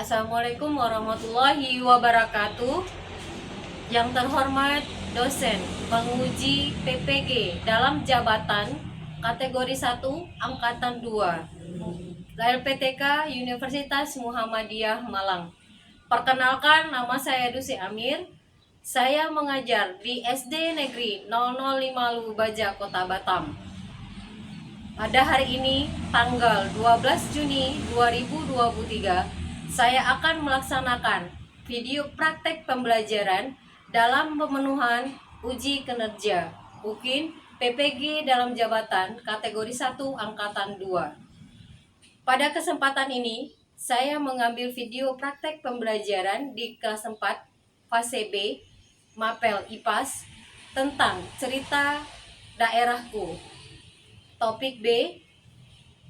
Assalamualaikum warahmatullahi wabarakatuh. Yang terhormat dosen penguji PPG dalam jabatan kategori 1 angkatan 2 LPTK Universitas Muhammadiyah Malang. Perkenalkan, nama saya Dusi Amir. Saya mengajar di SD Negeri 005 Lubaja, Kota Batam. Pada hari ini, tanggal 12 Juni 2023, saya akan melaksanakan video praktek pembelajaran dalam pemenuhan uji kinerja UKIN PPG dalam jabatan kategori 1 angkatan 2. Pada kesempatan ini, saya mengambil video praktek pembelajaran di kelas 4 fase B Mapel IPAS tentang cerita daerahku. Topik B,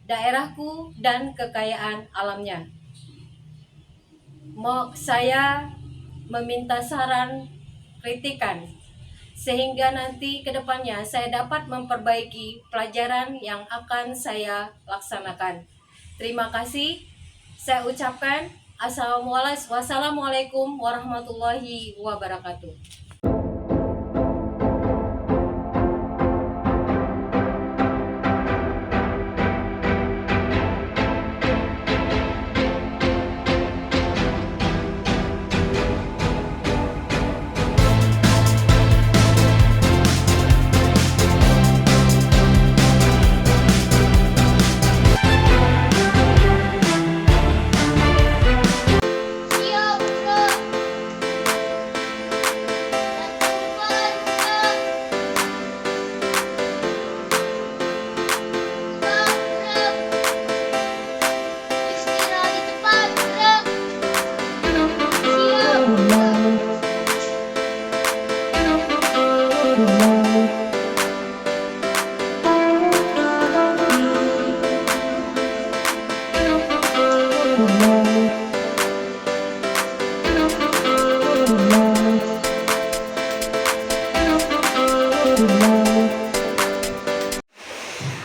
daerahku dan kekayaan alamnya. Saya meminta saran, kritikan, sehingga nanti ke depannya saya dapat memperbaiki pelajaran yang akan saya laksanakan. Terima kasih. Saya ucapkan wassalamualaikum warahmatullahi wabarakatuh.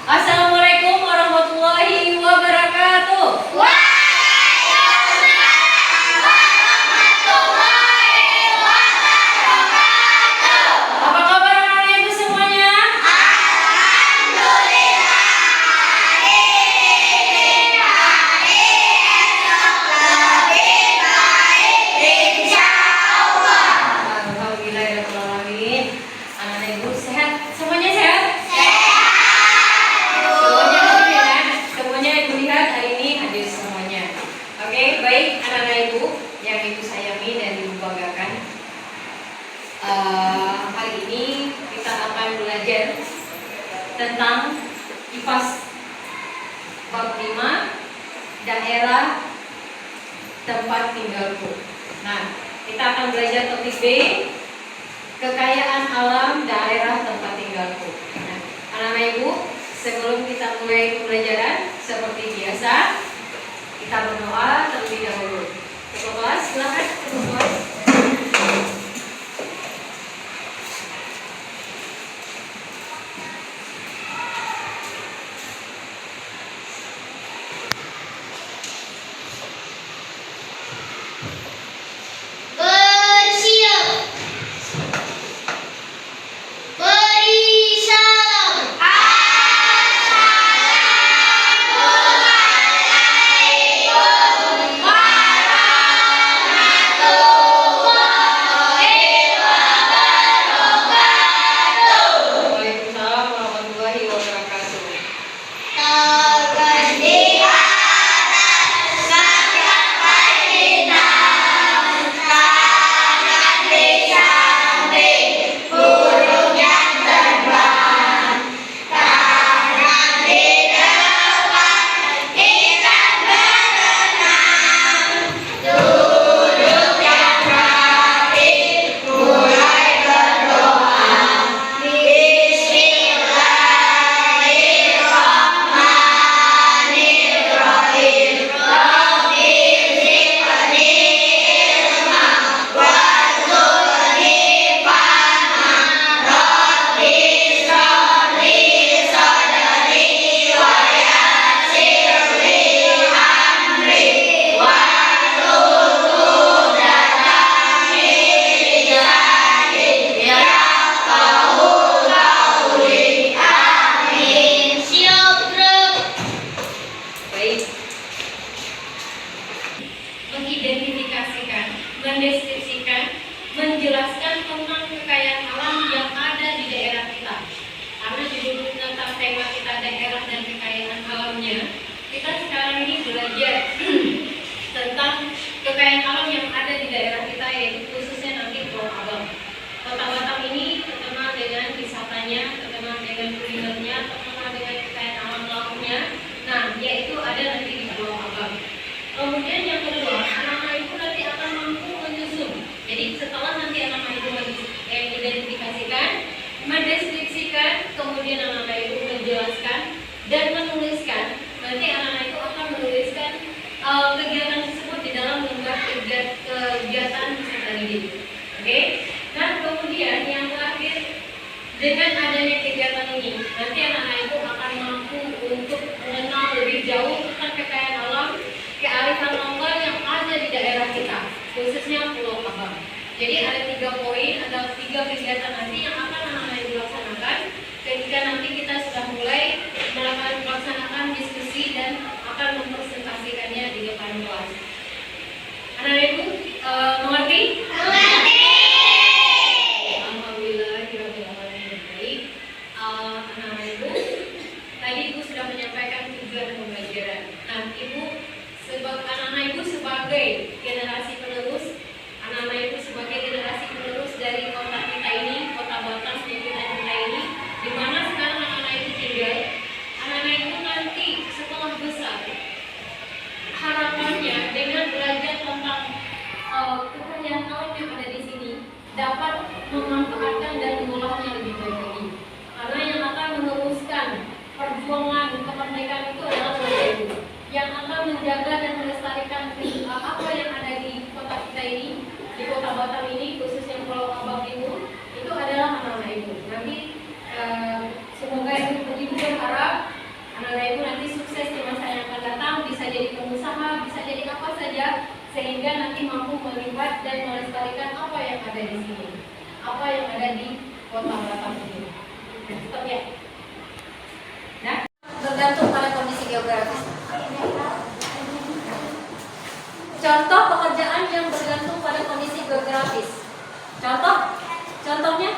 Assalamualaikum warahmatullahi wabarakatuh. Apa kabar anak-anak ibu semuanya? Alhamdulillahirrahmanirrahim. Anak-anak ibu sehat? Semuanya sehat? Semuanya ibu lihat hari ini hadir semuanya. Oke, baik anak-anak ibu yang ibu sayangi dan ibu banggakan. Hari ini kita akan belajar tentang IPAS bab 5, daerah tempat tinggalku. Nah, kita akan belajar topik B, kekayaan alam daerah tempat tinggalku. Nah, anak-anak ibu, sebelum kita mulai pembelajaran seperti biasa, kita berdoa terlebih dahulu. Ketua kelas, silakan ketua kelas. Assalamualaikum warahmatullahi wabarakatuh. tema kita daerah dan kekayaan alamnya, kita sekarang ini belajar tentang kekayaan alam yang ada di daerah kita, yaitu khususnya nanti Pulau Abang. Kota Batam ini terkenal dengan wisatanya, terkenal dengan kulinernya, terkenal dengan kekayaan alam lautnya. Nah, yaitu ada nanti di Pulau Abang. Kemudian yang kedua, anak-anak itu nanti akan mampu menyusun. Jadi setelah nanti anak-anak itu mengidentifikasikan, mendeskripsikan, kemudian anak-anak itu menjelaskan dan menuliskan. Nanti anak-anak itu akan menuliskan kegiatan tersebut di dalam lembar kegiatan wisata didik. Oke? Dan kemudian yang terakhir, dengan adanya kegiatan ini, nanti anak-anak itu akan mampu untuk mengenal lebih jauh tentang kekayaan alam, kearifan lokal yang ada di daerah kita, khususnya Pulau Abang. Jadi ada 3 poin, ada 3 kegiatan nanti yang akan anak-anak dilaksanakan ketika nanti kita sudah mulai melaksanakan diskusi dan akan mempresentasikannya di depan kelas. Anak-anak ibu mengerti? Mengerti. Alhamdulillah, kira-kira baik. Anak-anak ibu, tadi ibu sudah menyampaikan tujuan pembelajaran. Nah, anak-anak ibu sebagai generasi penerus, anak-anak ibu sebagai generasi penerus dari kota kita ini, kota Batam yang kita ini, di mana sekarang anak-anak ibu tinggal. Anak-anak ibu nanti setelah besar, harapannya dengan belajar tentang kekayaan alam yang ada di sini dapat memanfaatkan dan mengolahnya lebih baik lagi. Karena yang akan meneruskan perjuangan kemerdekaan itu adalah anak ibu, yang akan menjaga dan melestarikan apa yang ada di kota kita ini, di kota Batam ini, khususnya Pulau Abang itu adalah anak-anak ibu. Nanti semoga ibu berharap anak-anak ibu nanti sukses di masa yang akan datang, bisa jadi pengusaha, bisa jadi apa saja, sehingga nanti mampu melibat dan melestarikan apa yang ada di sini, apa yang ada di kota Batam ini. Stop ya. Nah, bergantung pada kondisi geografis. Contoh pekerjaan yang bergantung pada kondisi geografis. Contohnya,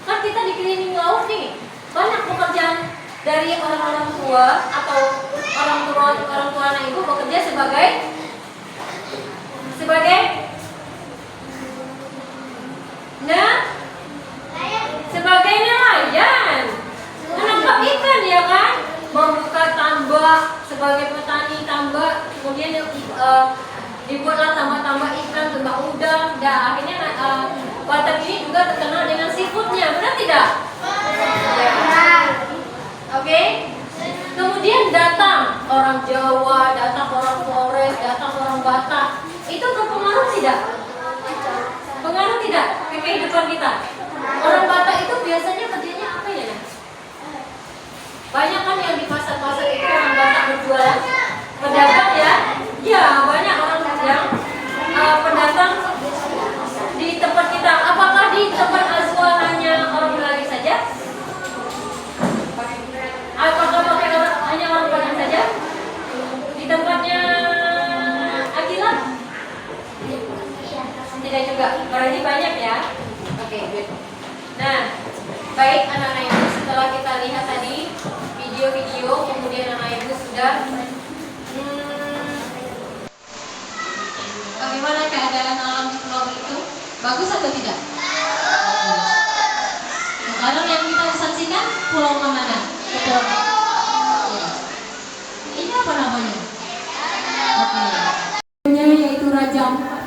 kan kita dikelilingi laut nih. Banyak pekerjaan dari orang-orang tua atau orang tua anak ibu bekerja sebagai nelayan, menangkap ikan ya kan, membuka tambak sebagai petani tambak, kemudian dibuatlah tambak-tambak ikan, tambak udang, dan akhirnya Batam ini juga terkenal dengan seafoodnya, benar tidak? Ya. Oke. Kemudian datang orang Jawa, datang orang Flores, datang orang Batak, itu berpengaruh tidak? Pengaruh tidak ke kehidupan kita? Orang Batak itu biasanya kerjanya apa ya? Banyak kan yang di pasar-pasar itu orang Batak berjualan, pedagang ya? Ya, banyak orang yang pendatang di tempat kita. Apakah di tempat Azwa hanya orang Melayu saja? Apakah hanya orang Padang saja? Di tempatnya Akila? Tidak juga, berarti banyak ya. Oke, good. Nah, baik anak-anak ibu, setelah kita lihat tadi video-video, kemudian anak ibu sudah bagaimana keadaan alam di pulau itu? Bagus atau tidak? Sekarang yang kita saksikan pulau mana? Pulau ini apa namanya? Oke. Yaitu Raja Ampat.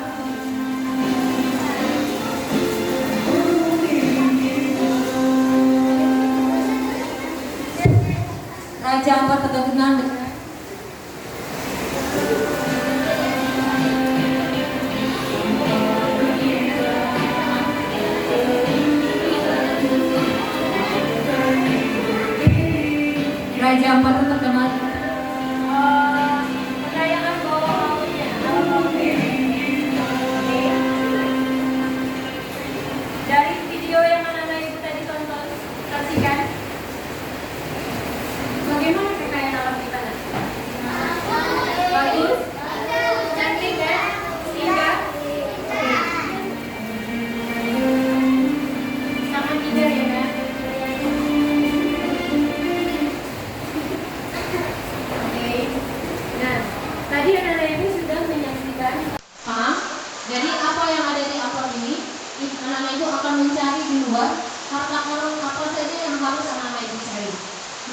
Raja Ampat terkenal Raja Ampat itu terkenal kekayaan bawah lautnya, alam lautnya. Dari video yang anak-anak ibu tadi tonton, saksikan bagaimana kekayaan alam kita nanti. Bagus, cantik ya, indah, sangat indah ya kan.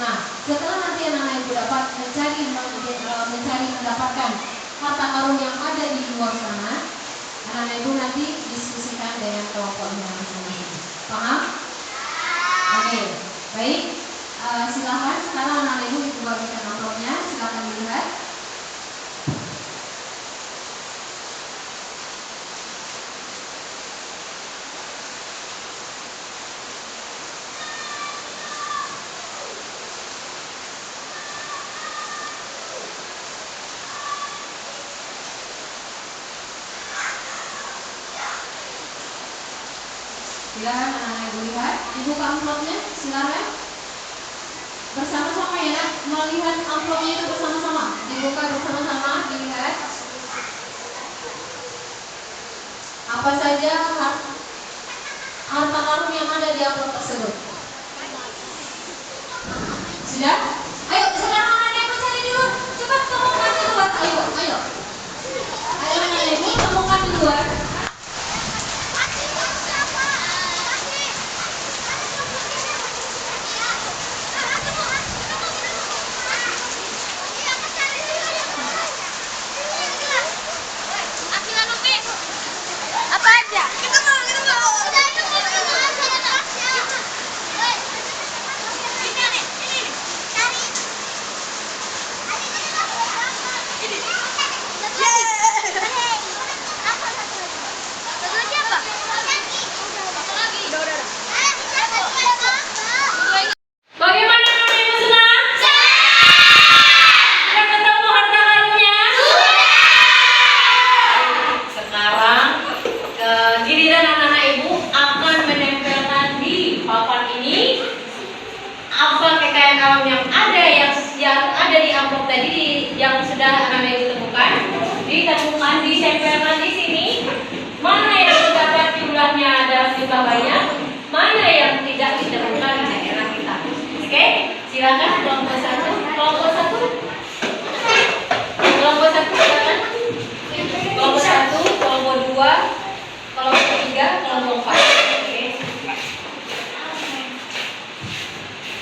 Nah, setelah nanti anak-anak ibu dapat mencari mendapatkan harta karun yang ada di luar sana, anak-anak ibu nanti diskusikan dengan kelompoknya masing-masing. Paham? Oke, baik. Silakan sekarang anak-anak ibu bagikan amplopnya. Silakan dilihat. Silakan anak-anak ibu lihat, dibuka amplopnya, silakan. Bersama-sama ya nak, melihat amplopnya itu bersama-sama. Dibuka bersama-sama, dilihat. Apa saja harta karun yang ada di amplop tersebut? Sudah? Ayo, sekarang anak-anak ibu cari dulu. Cepat temukan di luar. Ayo. Ayo anak-anak ibu temukan di luar. Apa aja? Bagaimana anak ibu senang? Sudah ketemu harta karunnya? Sekarang giliran anak-anak ibu akan menempelkan di papan ini apa kekayaan alam yang ada di amplop tadi yang sudah anak-anak ibu temukan, ditempelkan di sini. Mana yang terdapat jumlahnya dalam jumlah banyak, mana yang tidak ditemukan di daerah kita. Oke, silakan kelompok satu, silakan. Kelompok satu, kelompok dua, kelompok tiga, kelompok empat. Oke.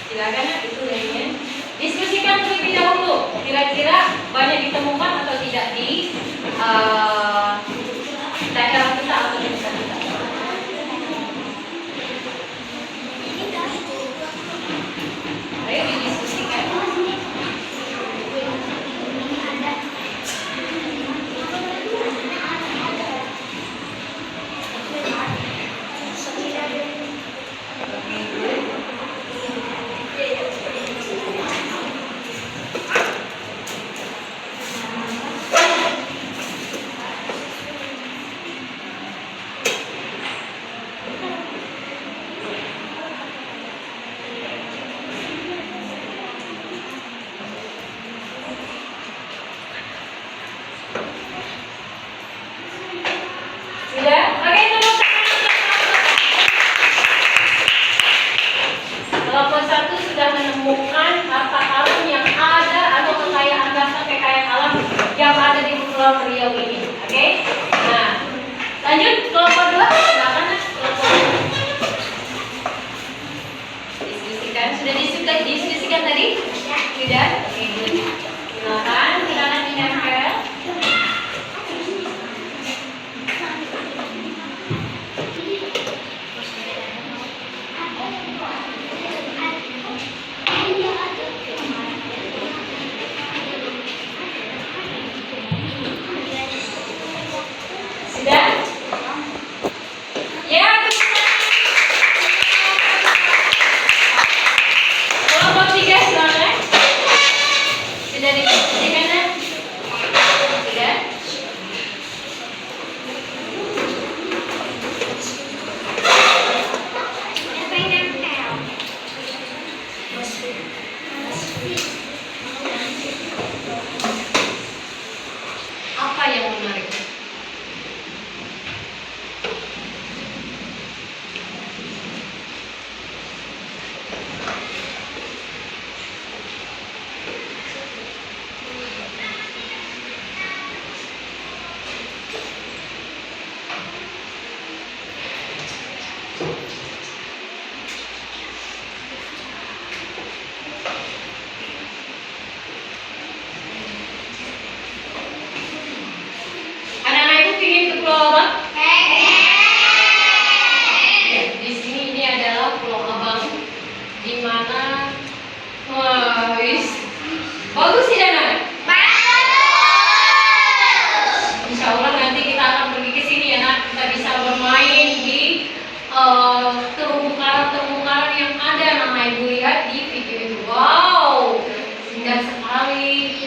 Silakan ya, itu lainnya. Diskusikan terlebih dahulu. Kira-kira banyak ditemukan atau tidak di daerah kita atau di desa kita. Ayo didiskusikan. Sudah? Oke, tepuk tangan. Kelompok satu sudah menemukan harta karun yang ada atau kekayaan alam yang ada di Kepulauan Riau ini. Oke? Nah, lanjut kelompok dua. Silakan kelompok dua. Diskusikan. Sudah diskusikan tadi? Sudah? Oke, silakan ditempel. Sudah? Ya, kelompok tiga silakan. Sudah diskusikan ya? Sudah? Apa yang menarik? Bagus tidak nak? Insya Allah nanti kita akan pergi ke sini ya nak. Kita bisa bermain di terumbu karang yang ada. Nah ibu lihat di video itu. Wow, indah sekali.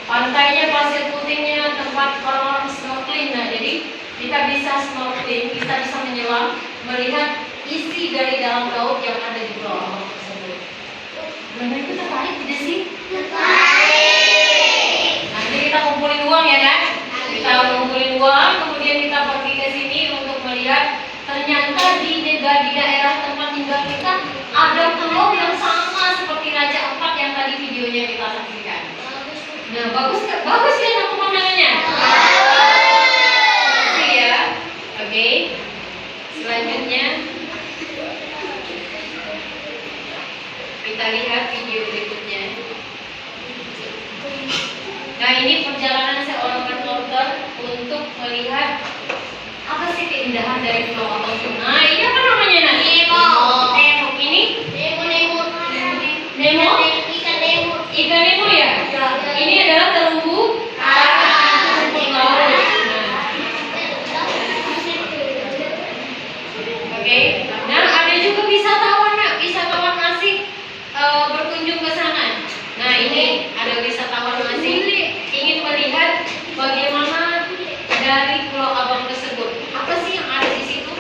Pantainya pasir putihnya, tempat orang snorkeling. Nah jadi kita bisa snorkeling, kita bisa menyelam, melihat isi dari dalam laut yang ada di Pulau Abang tersebut. Nah itu tertarik tidak sih? Nanti kita kumpulin uang ya kan? Kita kumpulin uang, kemudian kita pergi ke sini untuk melihat ternyata di daerah tempat tinggal kita ada pulau yang sama seperti Raja Ampat yang tadi videonya kita saksikan. Nah bagus ya pemandangannya. Bagus ya. Oke. Selanjutnya kita lihat video berikutnya. Nah ini perjalanan seorang reporter untuk melihat apa sih keindahan dari Pulau Abang. Nah ini apa namanya nak? Nemo. Ini? Nemo? Ikan Nemo ya? Ini adalah terumbu karang. Laut. Oke. Nah ada juga wisatawan nak, wisatawan asing berkunjung ke sana. Nah ini ada wisatawan asing ingin melihat bagaimana dari Pulau Abang tersebut. Apa sih yang ada di situ?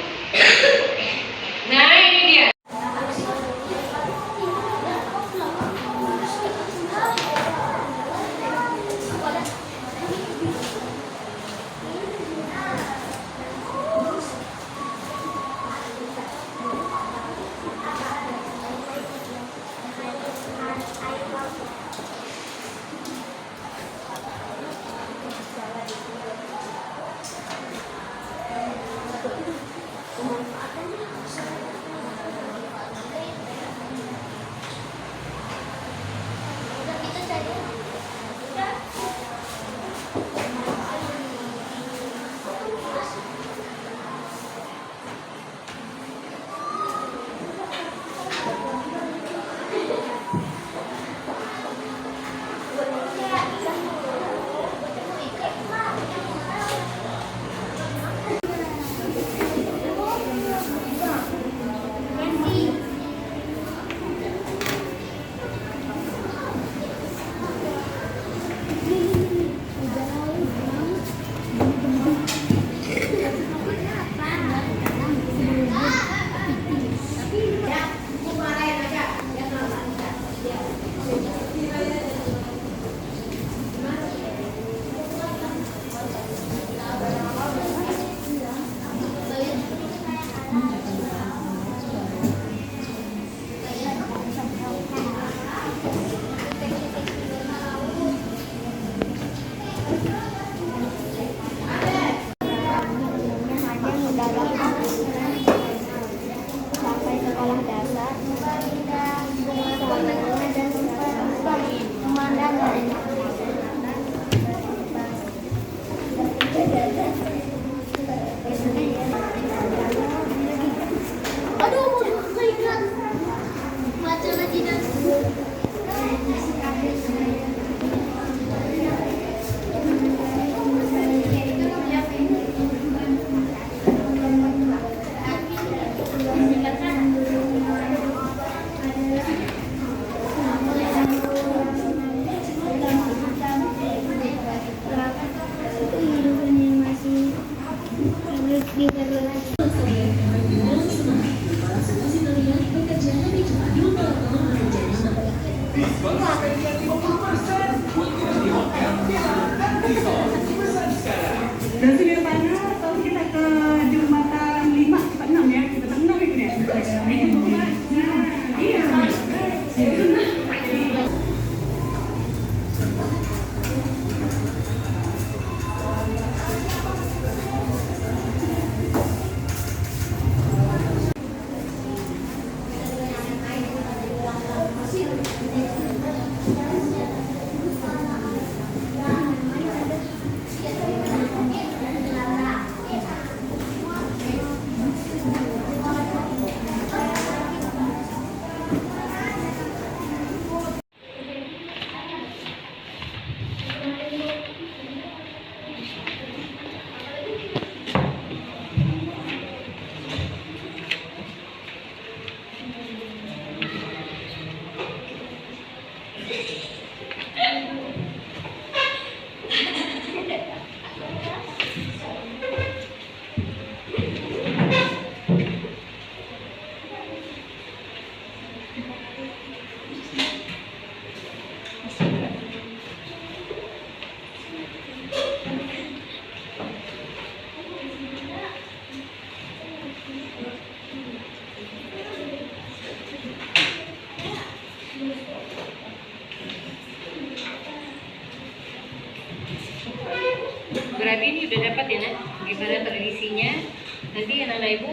berarti ini udah dapat ya nak, gimana tradisinya. Nanti anak-anak ibu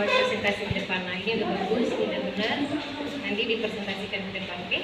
presentasi di depan. Nah ini udah bagus, ini udah benar. Nanti dipresentasikan di depan, oke?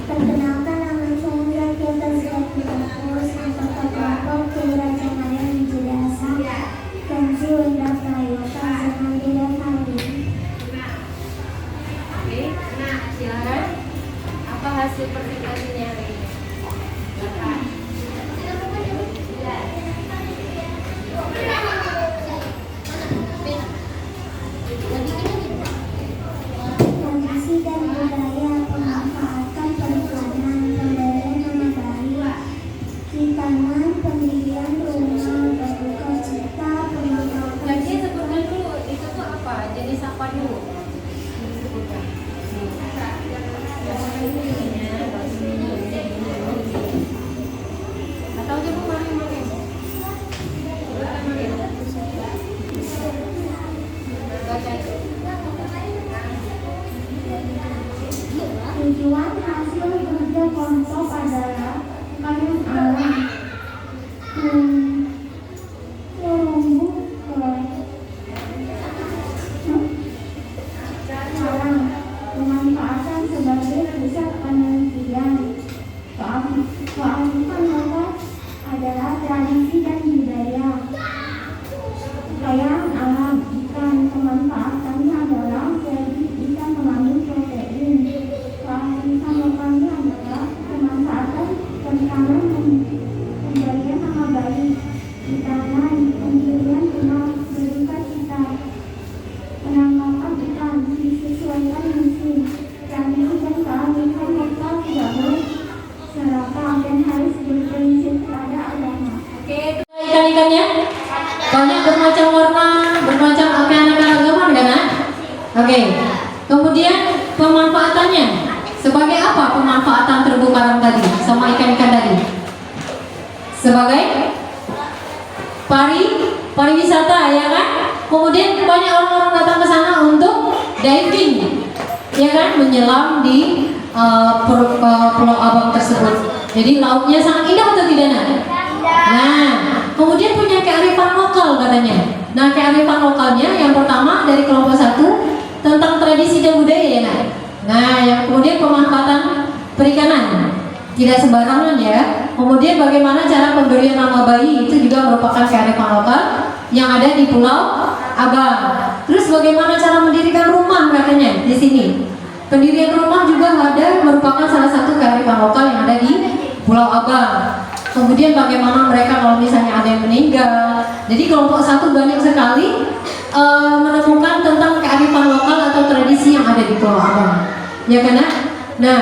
Perkenalkan, nama saya Zakia Tasgapurus, angkatan kelompok Kerajaan Ayam Judasa, Pensi Wendat Mayota, Zaman Tidak Hari. Oke, nah silakan. Apa hasil presentasinya hari ini? Tradisi dan budaya pemanfaatan perikanan, pemberian nama baik, hitangan, pendirian rumah, berduka cita, pemanfaatan. Jadi sebutkan dulu itu tuh apa? Jenis apa dulu? Disebutkan. Atau coba main-main. Sebutkan main. Baca itu. Tujuan hasil kerja kelompok adalah kayu alam, terumbu karang, pemanfaatan sebagai pusat penelitian. Kearifan lokal adalah tradisi dan budaya. Kekayaan alam ikan, pemanfaatannya adalah jadi ikan mengandung protein. Kearifan lokalnya adalah pemanfaatan perikanan, pemberian nama baik, hitangan, pendirian rumah, berduka cita, penangkapan ikan, disesuaikan musim. Tradisi dan kearifan lokal tidak boleh serakah dan harus berprinsip pada agama. Oke, itu ikan-ikannya banyak bermacam warna, bermacam keanekaragaman kan? Nak? Oke. Kemudian pemanfaatannya sebagai apa pemanfaatan terumbu karang tadi sama ikan-ikan tadi? Sebagai pariwisata ya kan? Kemudian banyak orang-orang datang ke sana untuk diving, ya kan? Menyelam di Pulau Abang tersebut. Jadi lautnya sangat indah atau tidak nak? Nah, kemudian punya kearifan lokal katanya. Nah, kearifan lokalnya yang pertama dari kelompok 1 tentang tradisi dan budaya ya nak. Nah, yang kemudian pemanfaatan perikanan tidak sembarangan ya. Kemudian bagaimana cara pemberian nama bayi itu juga merupakan kearifan lokal yang ada di Pulau Abang. Terus bagaimana cara mendirikan rumah katanya di sini. Pendirian rumah juga ada merupakan salah satu kearifan lokal yang ada di Pulau Abang. Kemudian bagaimana mereka kalau misalnya ada yang meninggal. Jadi kelompok 1 banyak sekali menemukan tentang kearifan lokal atau tradisi yang ada di Pulau Abang. Ya kan? Nah,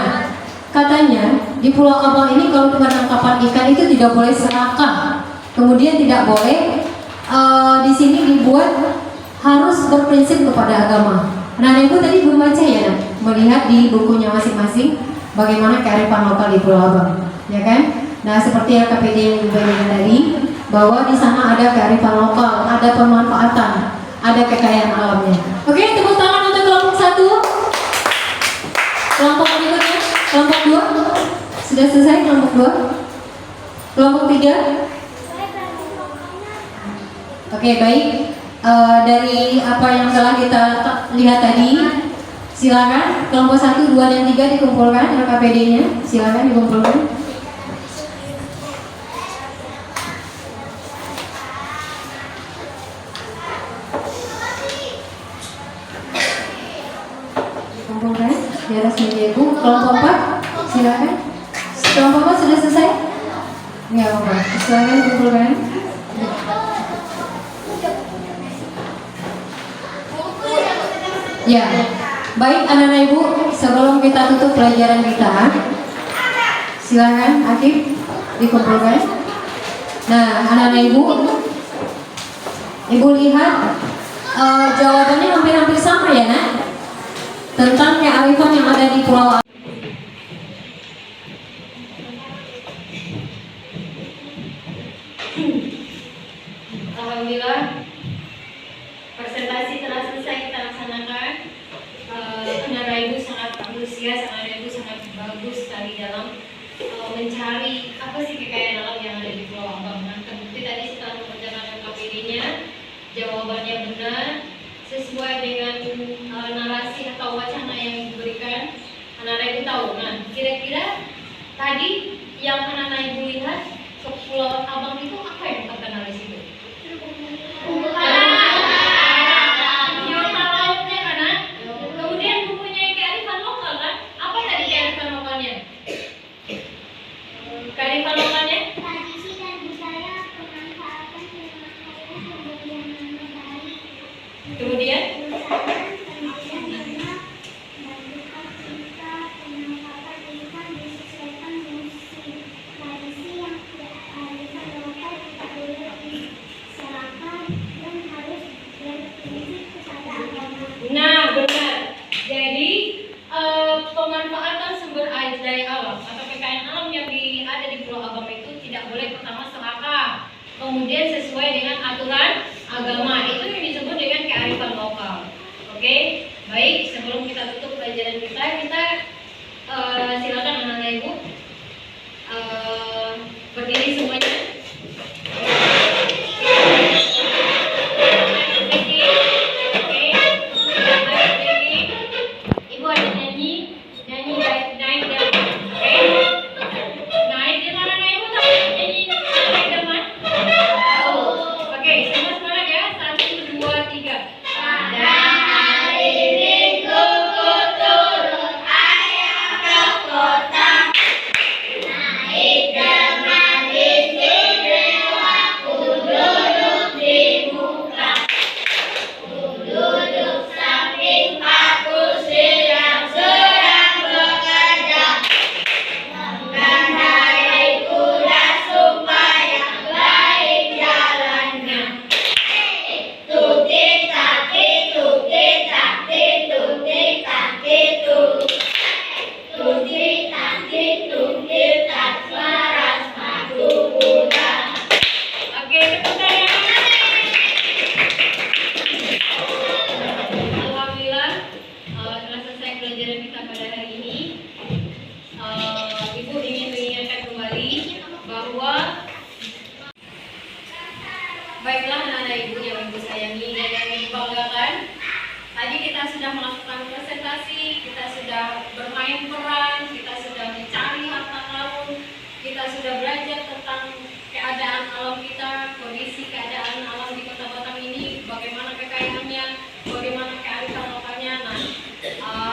katanya di Pulau Abang ini kalau penangkapan ikan itu tidak boleh serakah, kemudian tidak boleh di sini dibuat harus berprinsip kepada agama. Nah, Ibu tadi belum baca ya, nah, melihat di bukunya masing-masing bagaimana kearifan lokal di Pulau Abang, ya kan? Nah, seperti LKPD yang diberikan tadi, bahwa di sana ada kearifan lokal, ada pemanfaatan, ada kekayaan alamnya. Oke, tepuk tangan untuk kelompok 1. Kelompok berikutnya, kelompok 2. Sudah selesai kelompok 2. Kelompok 3. Oke, baik. Dari apa yang telah kita lihat tadi, silakan kelompok 1, 2, dan 3 dikumpulkan LKPD-nya. Silakan dikumpulkan. Dikumpulkan di atas meja Ibu. Kelompok 4, silakan. Kelompok 4 sudah selesai? Enggak apa-apa. Silakan dikumpulkan. Ya, baik anak-anak Ibu, sebelum kita tutup pelajaran kita, silakan Akif dikumpulkan. Nah, anak-anak Ibu lihat jawabannya hampir-hampir sama ya, nak? Tentang kearifan yang ada di Pulau Alhamdulillah, presentasi telah selesai kita laksanakan. Anak-anak Ibu sangat antusias, anak-anak Ibu sangat bagus sekali dalam mencari apa sih kekayaan alam yang ada di Pulau Abang. Nah, terbukti tadi setelah mengerjakan LKPD-nya, jawabannya benar sesuai dengan narasi atau wacana yang diberikan. Anak-anak Ibu tahu. Nah, kira-kira tadi yang anak-anak Ibu lihat ke Pulau Abang itu apa yang terkenal di situ? Biota lautnya kan, Nak? Kemudian mempunyai kearifan lokal kan? Apa tadi kearifan lokalnya? Kearifan lokalnya? Tradisi dan budaya pemanfaatan sumber air yang baik. Kemudian? Perusahaan kemudian banyak bentuk kita pemanfaatan ikan disesuaikan musim. Tradisi yang kearifan lokal tidak boleh diserahkan dan harus berprinsip kepada agama. Nah, benar. Jadi pemanfaatan sumber daya alam atau kekayaan alam yang ada di Pulau Abang itu tidak boleh pertama serakah, kemudian sesuai dengan aturan agama. Itu yang disebut dengan kearifan lokal. Oke, baik. Sebelum kita tutup pelajaran kita silakan anak-anak Ibu berdiri semuanya. Ibu ada nyanyi naik delman, oke? Naik delman anak Ibu tahu nyanyi naik delman? Tahu. Oke, semua semangat ya. 1, 2, 3. Pada hari Minggu ku turun ayam ke kota, naik delman istimewa, ku duduk di muka, ku duduk samping Pak Kursi yang sedang bekerja, mengendarai kuda supaya baik jalannya. Tutik taki tutik taki tutik taki tutik taki tutik tak suara sepatu kuda. Oke, tepuk tangan. Alhamdulillah, telah selesai pelajaran kita pada hari ini. Ibu ingin mengingatkan kembali bahwa baiklah anak-anak Ibu yang Ibu sayangi dan yang Ibu banggakan. Tadi kita sudah melakukan presentasi, kita sudah bermain peran, kita sudah mencari harta karun, kita sudah belajar tentang keadaan alam kita, kondisi keadaan alam di Kota Batam ini, bagaimana kekayaannya, bagaimana kearifan lokalnya. Nah,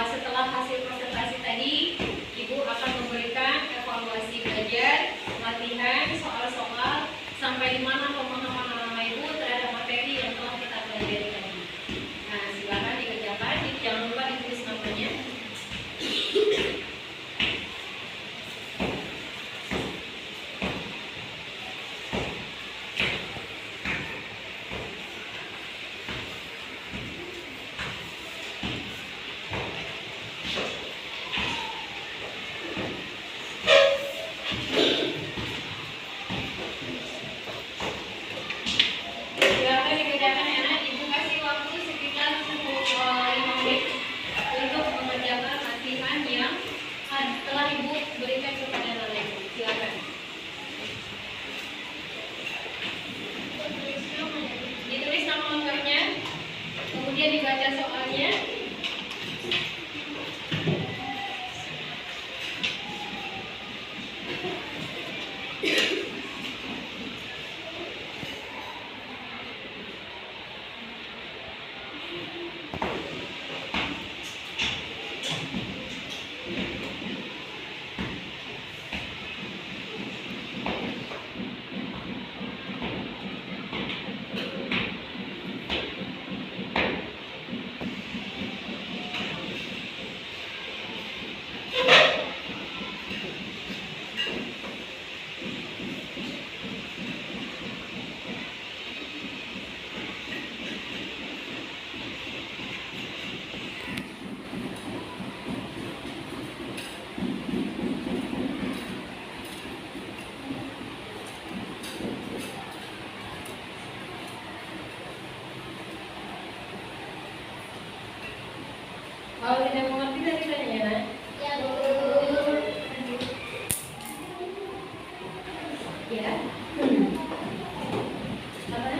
setelah hasil presentasi tadi, Ibu akan memberikan evaluasi belajar, latihan, soal-soal, sampai di mana pemahaman anak-anak Ibu terhadap materi yang telah kita pelajari tadi. Nah, silakan dikerjakan, jangan lupa ditulis namanya. dibaca soalnya. Kalau tidak mengerti tadi tanya ya, Nak? Ya, Ya. Apa?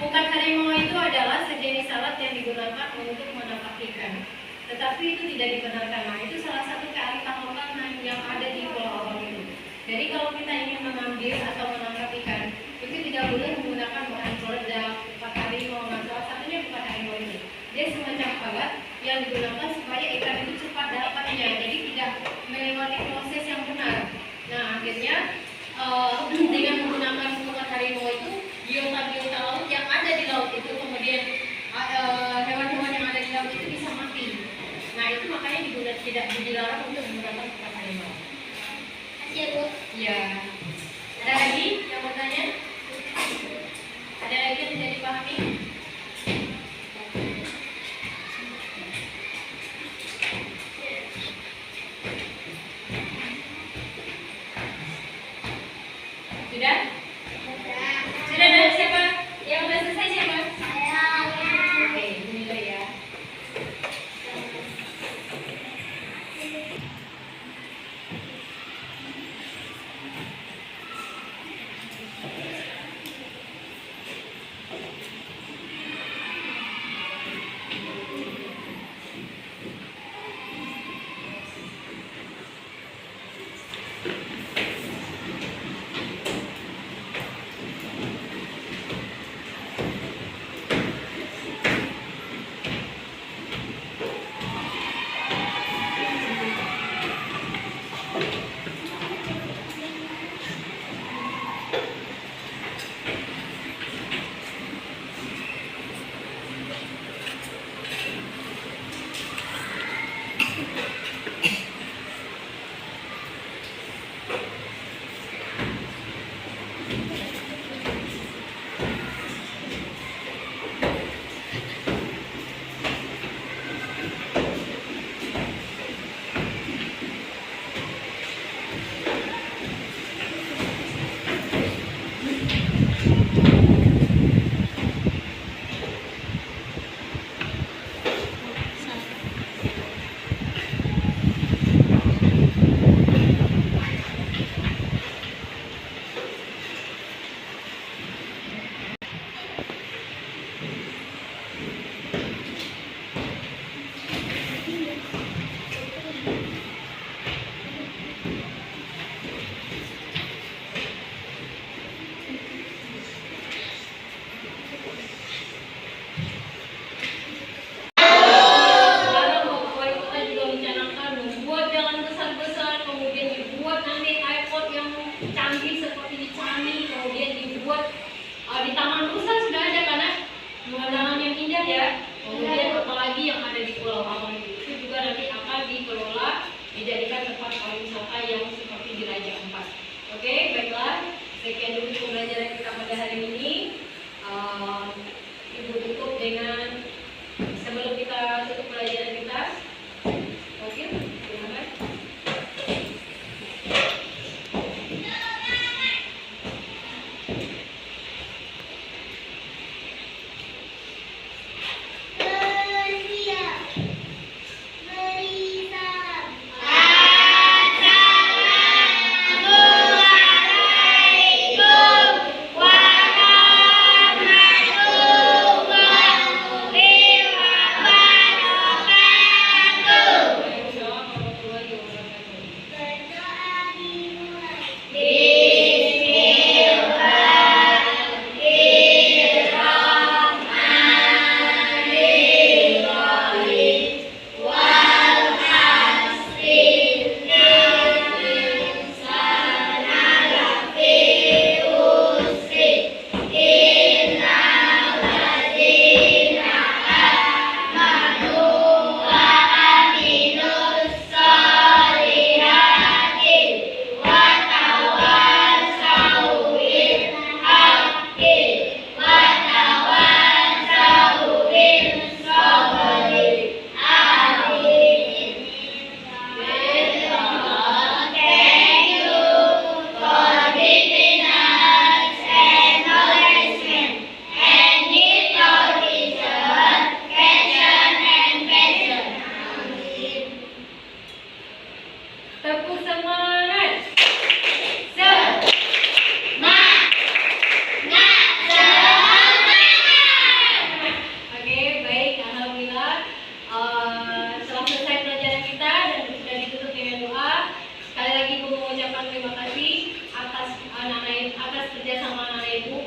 Pukat harimau itu adalah sejenis alat yang digunakan untuk menangkap ikan. Tetapi itu tidak dibenarkan. Nah, itu salah satu kearifan lokal yang ada di Pulau Abang itu. Jadi kalau kita ingin mengambil atau menangkap ikan, itu tidak boleh menggunakan bahan peledak, pukat harimau. Nah, salah satunya pukat harimau ini. Dia semacam alat yang digunakan supaya ikan itu cepat dapatnya. Jadi tidak melewati proses yang benar. Nah, akhirnya dengan menggunakan pukat harimau itu, biota-biota laut yang ada di laut itu, kemudian hewan-hewan yang ada di laut itu bisa mati. Nah, itu makanya tidak dilarang untuk menggunakan pukat harimau. ya Bu. Ya. Ada lagi yang mau tanya? Ada lagi yang tidak dipahami? Sudah? Sudah ada siapa? Yang sudah selesai siapa? Oke, ini dulu ya. dijadikan tempat pariwisata yang seperti di Raja Ampat. Oke, baiklah. Sekian dulu pembelajaran kita pada hari ini. Ibu tutup dengan sebelum kita tutup pelajaran kita. Oke, terima kasih. kerja sama anak ibu